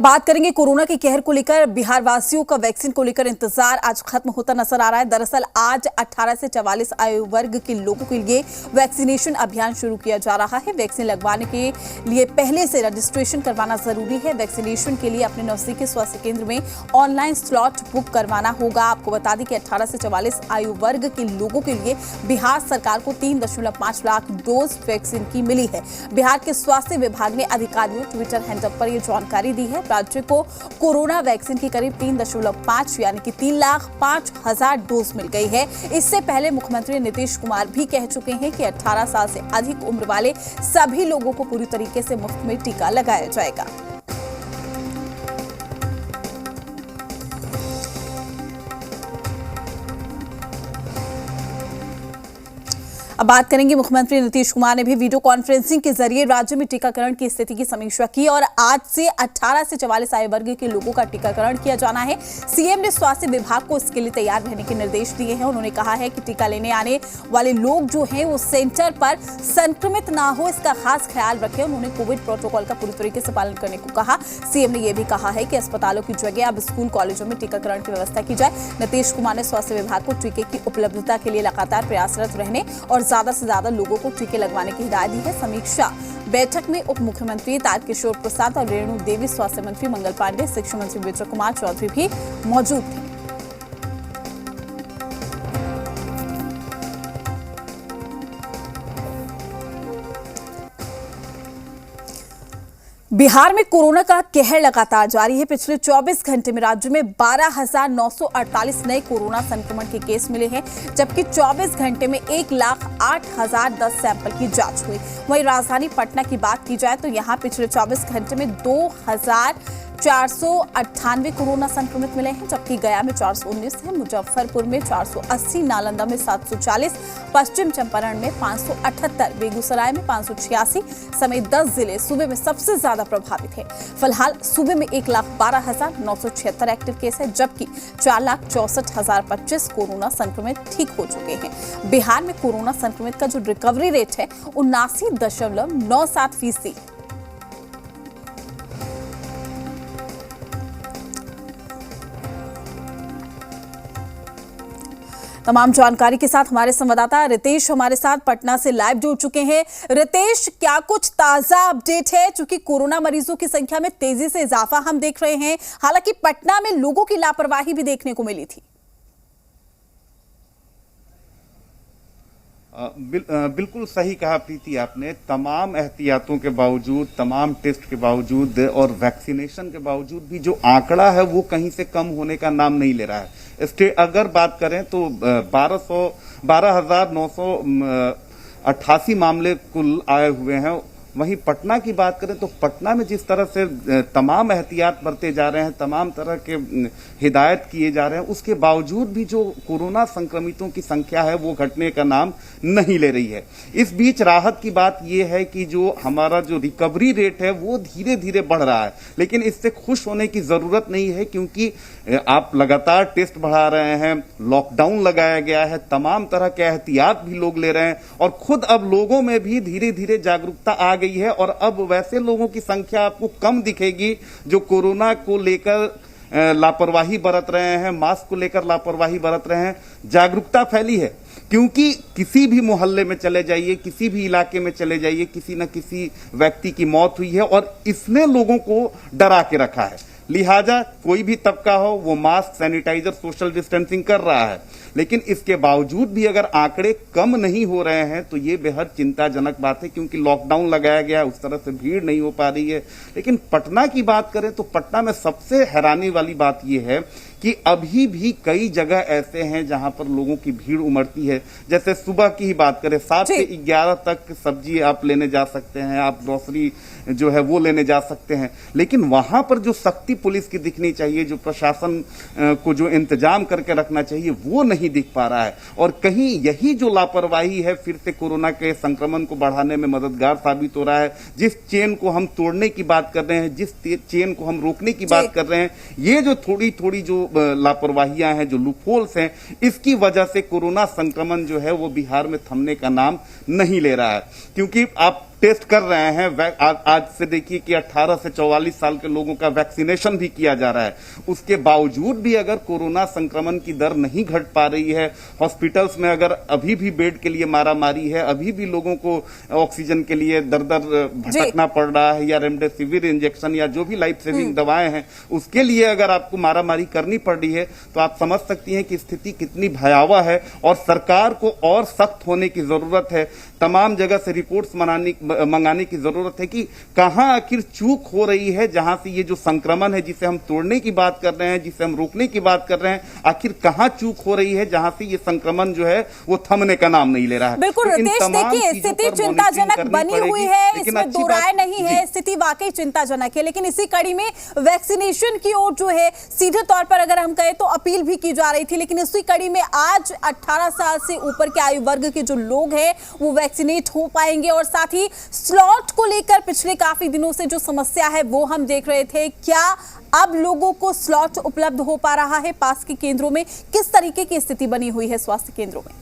बात करेंगे कोरोना के कहर को लेकर। बिहार वासियों का वैक्सीन को लेकर इंतजार आज खत्म होता नजर आ रहा है। दरअसल आज 18 से 44 आयु वर्ग के लोगों के लिए वैक्सीनेशन अभियान शुरू किया जा रहा है। वैक्सीन लगवाने के लिए पहले से रजिस्ट्रेशन करवाना जरूरी है। वैक्सीनेशन के लिए अपने नजदीकी स्वास्थ्य केंद्र में ऑनलाइन स्लॉट बुक करवाना होगा। आपको बता दें कि 18 से 44 आयु वर्ग के लोगों के लिए बिहार सरकार को 3.5 लाख डोज वैक्सीन की मिली है। बिहार के स्वास्थ्य विभाग ने अधिकारियों ट्विटर हैंडल पर यह जानकारी दी है। राज्य को कोरोना वैक्सीन की करीब 3.5 यानी कि 3,05,000 डोज मिल गई है। इससे पहले मुख्यमंत्री नीतीश कुमार भी कह चुके हैं कि 18 साल से अधिक उम्र वाले सभी लोगों को पूरी तरीके से मुफ्त में टीका लगाया जाएगा। अब बात करेंगे, मुख्यमंत्री नीतीश कुमार ने भी वीडियो कॉन्फ्रेंसिंग के जरिए राज्य में टीकाकरण की स्थिति की समीक्षा की और आज से 18 से 44 आयु वर्ग के लोगों का टीकाकरण किया जाना है। सीएम ने स्वास्थ्य विभाग को इसके लिए तैयार रहने के निर्देश दिए हैं। उन्होंने कहा है कि टीका लेने आने वाले लोग जो हैं वो सेंटर पर संक्रमित ना हो, इसका खास ख्याल रखें। उन्होंने कोविड प्रोटोकॉल का पूरी तरीके से पालन करने को कहा। सीएम ने यह भी कहा है कि अस्पतालों की जगह अब स्कूल कॉलेजों में टीकाकरण की व्यवस्था की जाए। नीतीश कुमार ने स्वास्थ्य विभाग को टीके की उपलब्धता के लिए लगातार प्रयासरत रहने और ज्यादा से ज्यादा लोगों को टीके लगवाने की हिदायत दी है। समीक्षा बैठक में उप मुख्यमंत्री तारकिशोर प्रसाद और रेणु देवी, स्वास्थ्य मंत्री मंगल पांडे, शिक्षा मंत्री विजय कुमार चौधरी भी मौजूद थे। बिहार में कोरोना का कहर लगातार जारी है। पिछले 24 घंटे में राज्य में 12,948 नए कोरोना संक्रमण के केस मिले हैं, जबकि 24 घंटे में 1,08,010 सैंपल की जांच हुई। वहीं राजधानी पटना की बात की जाए तो यहां पिछले 24 घंटे में 2,498 कोरोना संक्रमित मिले हैं, जबकि गया में 419 है, मुजफ्फरपुर में 480, नालंदा में 740, पश्चिम चंपारण में 578, बेगूसराय में 586 समेत 10 जिले सूबे में सबसे ज्यादा प्रभावित है। फिलहाल सूबे में 1,12,976 एक्टिव केस है, जबकि 4,64,025 कोरोना संक्रमित ठीक हो चुके हैं। बिहार में कोरोना संक्रमित का जो रिकवरी रेट है 79.97%। तमाम जानकारी के साथ हमारे संवाददाता रितेश हमारे साथ पटना से लाइव जुड़ चुके हैं। रितेश, क्या कुछ ताजा अपडेट है? चूंकि कोरोना मरीजों की संख्या में तेजी से इजाफा हम देख रहे हैं, हालांकि पटना में लोगों की लापरवाही भी देखने को मिली थी। बिल्कुल सही कहा प्रीति आपने। तमाम एहतियातों के बावजूद, तमाम टेस्ट के बावजूद और वैक्सीनेशन के बावजूद भी जो आंकड़ा है वो कहीं से कम होने का नाम नहीं ले रहा है। अगर बात करें तो 12,988 मामले कुल आए हुए हैं। वहीं पटना की बात करें तो पटना में जिस तरह से तमाम एहतियात बरते जा रहे हैं, तमाम तरह के हिदायत किए जा रहे हैं, उसके बावजूद भी जो कोरोना संक्रमितों की संख्या है वो घटने का नाम नहीं ले रही है। इस बीच राहत की बात यह है कि जो हमारा जो रिकवरी रेट है वो धीरे धीरे बढ़ रहा है, लेकिन इससे खुश होने की जरूरत नहीं है, क्योंकि आप लगातार टेस्ट बढ़ा रहे हैं, लॉकडाउन लगाया गया है, तमाम तरह के एहतियात भी लोग ले रहे हैं और खुद अब लोगों में भी धीरे धीरे जागरूकता आ गई है। और अब वैसे लोगों की संख्या आपको कम दिखेगी जो कोरोना को लेकर लापरवाही बरत रहे हैं, मास्क को लेकर लापरवाही बरत रहे हैं। जागरूकता फैली है, क्योंकि किसी भी मोहल्ले में चले जाइए, किसी भी इलाके में चले जाइए, किसी न किसी व्यक्ति की मौत हुई है और इसने लोगों को डरा के रखा है। लिहाजा कोई भी तबका हो वो मास्क, सैनिटाइजर, सोशल डिस्टेंसिंग कर रहा है, लेकिन इसके बावजूद भी अगर आंकड़े कम नहीं हो रहे हैं तो ये बेहद चिंताजनक बात है, क्योंकि लॉकडाउन लगाया गया, उस तरह से भीड़ नहीं हो पा रही है। लेकिन पटना की बात करें तो पटना में सबसे हैरानी वाली बात यह है कि अभी भी कई जगह ऐसे हैं जहां पर लोगों की भीड़ उमड़ती है। जैसे सुबह की ही बात करें, 7 से 11 तक सब्जी आप लेने जा सकते हैं, आप ग्रोसरी जो है वो लेने जा सकते हैं, लेकिन वहां पर जो सख्ती पुलिस की दिखनी चाहिए, जो प्रशासन को जो इंतजाम करके रखना चाहिए, वो नहीं दिख पा रहा है। और कहीं यही जो लापरवाही है फिर से कोरोना के संक्रमण को बढ़ाने में मददगार साबित हो रहा है। जिस चेन को हम तोड़ने की बात कर रहे हैं, जिस चेन को हम रोकने की बात कर रहे हैं, ये जो थोड़ी थोड़ी जो लापरवाहियां हैं, जो लूपहोल्स हैं, इसकी वजह से कोरोना संक्रमण जो है वो बिहार में थमने का नाम नहीं ले रहा है। क्योंकि आप टेस्ट कर रहे हैं। आज से देखिए कि 18 से 44 साल के लोगों का वैक्सीनेशन भी किया जा रहा है। उसके बावजूद भी अगर कोरोना संक्रमण की दर नहीं घट पा रही है, हॉस्पिटल्स में अगर अभी भी बेड के लिए मारामारी है, अभी भी लोगों को ऑक्सीजन के लिए दर दर भटकना पड़ रहा है, या रेमडेसिविर इंजेक्शन या जो भी लाइफ सेविंग दवाएं हैं उसके लिए अगर आपको मारामारी करनी पड़ रही है, तो आप समझ सकती हैं कि स्थिति कितनी भयावह है और सरकार को और सख्त होने की जरूरत है। तमाम जगह से रिपोर्ट्स मंगाने की जरूरत है कि कहां आखिर चूक हो रही है, जहां से ये जो संक्रमण है जिसे हम तोड़ने की बात कर रहे हैं, जिसे हम रोकने की बात कर रहे हैं, आखिर कहां चूक हो रही है जहां से ये संक्रमण जो है वो थमने का नाम नहीं ले रहा है। बिल्कुल रितेश, देखिए स्थिति चिंताजनक बनी हुई है, इसमें दो राय नहीं है, स्थिति वाकई चिंताजनक है। लेकिन इसी कड़ी में वैक्सीनेशन की ओर जो है सीधे तौर पर अगर हम कहें तो अपील भी की जा रही थी, लेकिन इसी कड़ी में आज 18 साल से ऊपर के आयु वर्ग के जो लोग हैं वो वैक्सीनेट हो पाएंगे। और साथ ही स्लॉट को लेकर पिछले काफी दिनों से जो समस्या है वो हम देख रहे थे, क्या अब लोगों को स्लॉट उपलब्ध हो पा रहा है पास के केंद्रों में? किस तरीके की स्थिति बनी हुई है स्वास्थ्य केंद्रों में?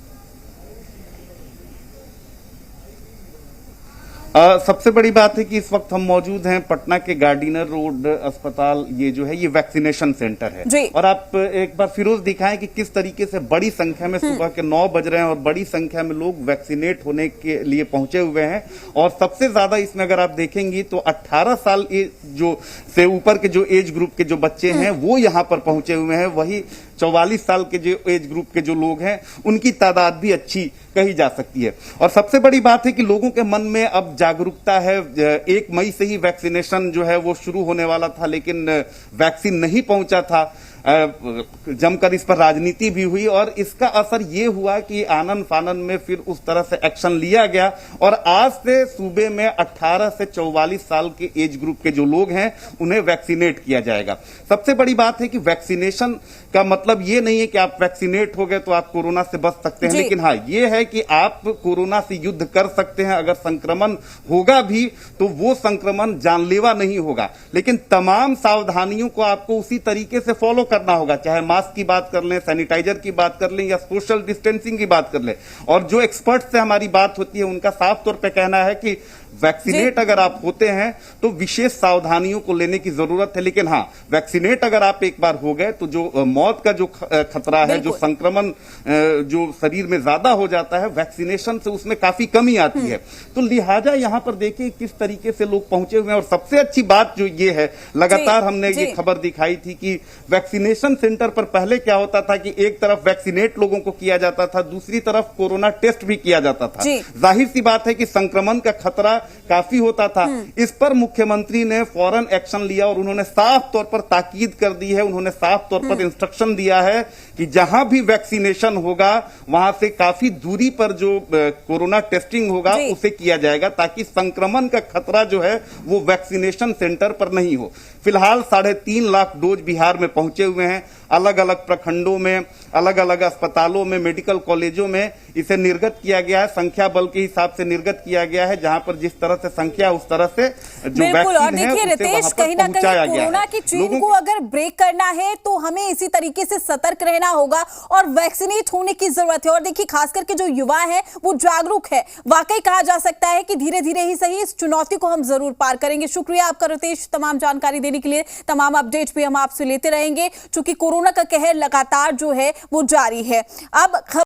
सबसे बड़ी बात है कि इस वक्त हम मौजूद हैं पटना के गार्डिनर रोड अस्पताल। ये जो है ये वैक्सीनेशन सेंटर है और आप एक बार फिरोज दिखाएं कि किस तरीके से बड़ी संख्या में सुबह के 9 बज रहे हैं और बड़ी संख्या में लोग वैक्सीनेट होने के लिए पहुंचे हुए हैं। और सबसे ज्यादा इसमें अगर आप देखेंगी तो 18 साल जो से ऊपर के जो एज ग्रुप के जो बच्चे हैं वो यहाँ पर पहुंचे हुए हैं। वही 44 साल के जो एज ग्रुप के जो लोग हैं उनकी तादाद भी अच्छी कही जा सकती है। और सबसे बड़ी बात है कि लोगों के मन में अब जागरूकता है। 1 मई से ही वैक्सीनेशन जो है वो शुरू होने वाला था, लेकिन वैक्सीन नहीं पहुंचा था। जमकर इस पर राजनीति भी हुई और इसका असर ये हुआ कि आनन फानन में फिर उस तरह से एक्शन लिया गया और आज से सूबे में 18 से 44 साल के एज ग्रुप के जो लोग हैं उन्हें वैक्सीनेट किया जाएगा। सबसे बड़ी बात है कि वैक्सीनेशन का मतलब ये नहीं है कि आप वैक्सीनेट हो गए तो आप कोरोना से बच सकते हैं, लेकिन हाँ ये है कि आप कोरोना से युद्ध कर सकते हैं। अगर संक्रमण होगा भी तो वो संक्रमण जानलेवा नहीं होगा, लेकिन तमाम सावधानियों को आपको उसी तरीके से फॉलो करना होगा, चाहे मास्क की बात कर लें, सैनिटाइजर की बात कर लें या सोशल डिस्टेंसिंग की बात कर लें। और जो एक्सपर्ट से हमारी बात होती है उनका साफ तौर पे कहना है कि वैक्सीनेट अगर आप होते हैं तो विशेष सावधानियों को लेने की जरूरत है, लेकिन हाँ वैक्सीनेट अगर आप एक बार हो गए तो जो मौत का जो खतरा है, जो संक्रमण जो शरीर में ज्यादा हो जाता है, वैक्सीनेशन से उसमें काफी कमी आती है। तो लिहाजा यहाँ पर देखिए किस तरीके से लोग पहुंचे हुए हैं। और सबसे अच्छी बात जो ये है, लगातार हमने ये खबर दिखाई थी कि वैक्सीनेशन सेंटर पर पहले क्या होता था कि एक तरफ वैक्सीनेट लोगों को किया जाता था, दूसरी तरफ कोरोना टेस्ट भी किया जाता था। जाहिर सी बात है कि संक्रमण का खतरा काफी होता था। इस पर मुख्यमंत्री ने फौरन एक्शन लिया और उन्होंने साफ तौर पर ताकीद कर दी है, उन्होंने साफ तौर पर इंस्ट्रक्शन दिया है कि जहां भी वैक्सीनेशन होगा वहां से काफी दूरी पर जो कोरोना टेस्टिंग होगा उसे किया जाएगा, ताकि संक्रमण का खतरा जो है वो वैक्सीनेशन सेंटर पर नहीं हो। फिलहाल 3.5 लाख डोज बिहार में पहुंचे हुए हैं। अलग अलग प्रखंडों में, अलग अलग अस्पतालों में, मेडिकल कॉलेजों में इसे निर्गत किया गया है। संख्या बल के हिसाब से निर्गत किया गया है, जहां पर जिस तरह से संख्या उस तरह से जो वैक्सीन है उसे वहां पर पहुंचाया गया है। कोरोना की चेन को अगर ब्रेक करना है तो हमें इसी तरीके से सतर्क रहना होगा और वैक्सीनेट होने की जरूरत है। और देखिए खास करके जो युवा है वो जागरूक है। वाकई कहा जा सकता है कि धीरे धीरे ही सही इस चुनौती को हम जरूर पार करेंगे। शुक्रिया आपका रितेश, तमाम जानकारी देने के लिए। तमाम अपडेट भी हम आपसे लेते रहेंगे, क्योंकि कोरोना का कहर लगातार जो है वो जारी है। अब